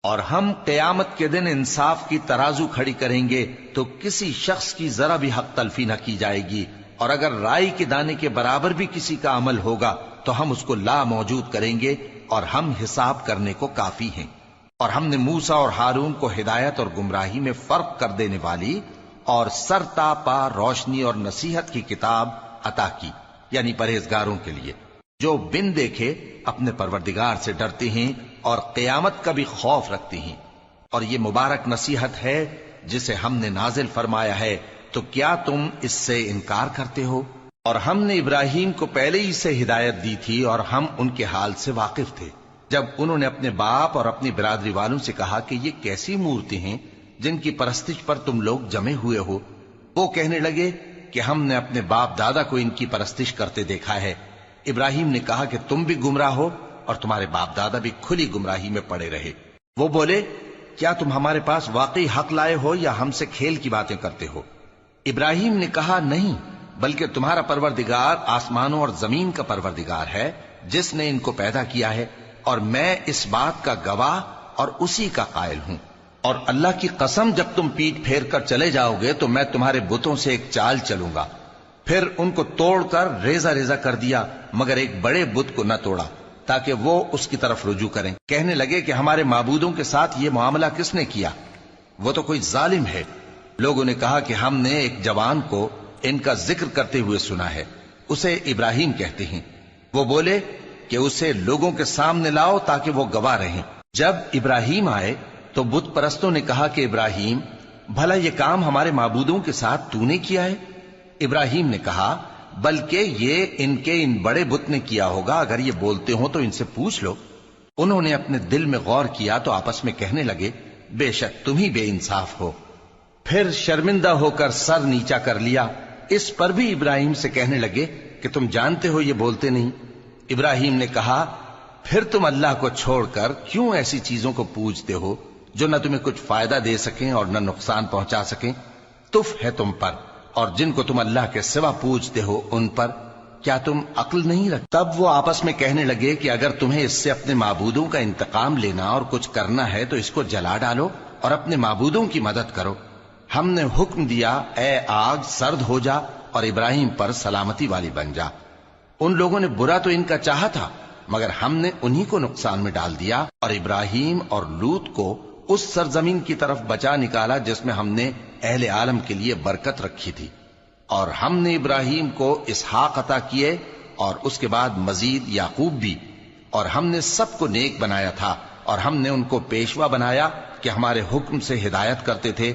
اور ہم قیامت کے دن انصاف کی ترازو کھڑی کریں گے تو کسی شخص کی ذرا بھی حق تلفی نہ کی جائے گی، اور اگر رائی کے دانے کے برابر بھی کسی کا عمل ہوگا تو ہم اس کو لا موجود کریں گے، اور ہم حساب کرنے کو کافی ہیں۔ اور ہم نے موسیٰ اور ہارون کو ہدایت اور گمراہی میں فرق کر دینے والی اور سر تا پا روشنی اور نصیحت کی کتاب عطا کی، یعنی پرہیزگاروں کے لیے جو بن دیکھے اپنے پروردگار سے ڈرتے ہیں اور قیامت کا بھی خوف رکھتے ہیں۔ اور یہ مبارک نصیحت ہے جسے ہم نے نازل فرمایا ہے، تو کیا تم اس سے انکار کرتے ہو؟ اور ہم نے ابراہیم کو پہلے ہی سے ہدایت دی تھی، اور ہم ان کے حال سے واقف تھے جب انہوں نے اپنے باپ اور اپنی برادری والوں سے کہا کہ یہ کیسی مورتی ہیں جن کی پرستش پر تم لوگ جمے ہوئے ہو؟ وہ کہنے لگے کہ ہم نے اپنے باپ دادا کو ان کی پرستش کرتے دیکھا ہے۔ ابراہیم نے کہا کہ تم بھی گمراہ ہو اور تمہارے باپ دادا بھی کھلی گمراہی میں پڑے رہے۔ وہ بولے، کیا تم ہمارے پاس واقعی حق لائے ہو یا ہم سے کھیل کی باتیں کرتے ہو؟ ابراہیم نے کہا، نہیں، بلکہ تمہارا پروردگار آسمانوں اور زمین کا پروردگار ہے جس نے ان کو پیدا کیا ہے، اور میں اس بات کا گواہ اور اسی کا قائل ہوں۔ اور اللہ کی قسم، جب تم پیٹ پھیر کر چلے جاؤ گے تو میں تمہارے بتوں سے ایک چال چلوں گا۔ پھر ان کو توڑ کر ریزہ ریزہ کر دیا، مگر ایک بڑے بت کو نہ توڑا تاکہ وہ اس کی طرف رجوع کریں۔ کہنے لگے کہ ہمارے معبودوں کے ساتھ یہ معاملہ کس نے کیا؟ وہ تو کوئی ظالم ہے۔ لوگوں نے کہا کہ ہم نے ایک جوان کو ان کا ذکر کرتے ہوئے سنا ہے، اسے ابراہیم کہتے ہیں۔ وہ بولے کہ اسے لوگوں کے سامنے لاؤ تاکہ وہ گواہ رہیں۔ جب ابراہیم آئے تو بت پرستوں نے کہا کہ ابراہیم، بھلا یہ کام ہمارے معبودوں کے ساتھ تو نے کیا ہے؟ ابراہیم نے کہا، بلکہ یہ ان بڑے بت نے کیا ہوگا، اگر یہ بولتے ہوں تو ان سے پوچھ لو۔ انہوں نے اپنے دل میں غور کیا تو آپس میں کہنے لگے، بے شک تم ہی بے انصاف ہو۔ پھر شرمندہ ہو کر سر نیچا کر لیا۔ اس پر بھی ابراہیم سے کہنے لگے کہ تم جانتے ہو یہ بولتے نہیں۔ ابراہیم نے کہا، پھر تم اللہ کو چھوڑ کر کیوں ایسی چیزوں کو پوجتے ہو جو نہ تمہیں کچھ فائدہ دے سکیں اور نہ نقصان پہنچا سکیں؟ تف ہے تم پر اور جن کو تم اللہ کے سوا پوجتے ہو ان پر، کیا تم عقل نہیں رکھتے؟ تب وہ آپس میں کہنے لگے کہ اگر تمہیں اس سے اپنے معبودوں کا انتقام لینا اور کچھ کرنا ہے تو اس کو جلا ڈالو اور اپنے معبودوں کی مدد کرو۔ ہم نے حکم دیا، اے آگ سرد ہو جا اور ابراہیم پر سلامتی والی بن جا۔ ان لوگوں نے برا تو ان کا چاہا تھا، مگر ہم نے انہی کو نقصان میں ڈال دیا، اور ابراہیم اور لوط کو اس سرزمین کی طرف بچا نکالا جس میں ہم نے اہل عالم کے لیے برکت رکھی تھی۔ اور ہم نے ابراہیم کو اسحاق عطا کیے اور اس کے بعد مزید یعقوب بھی، اور ہم نے سب کو نیک بنایا تھا، اور ہم نے ان کو پیشوا بنایا کہ ہمارے حکم سے ہدایت کرتے تھے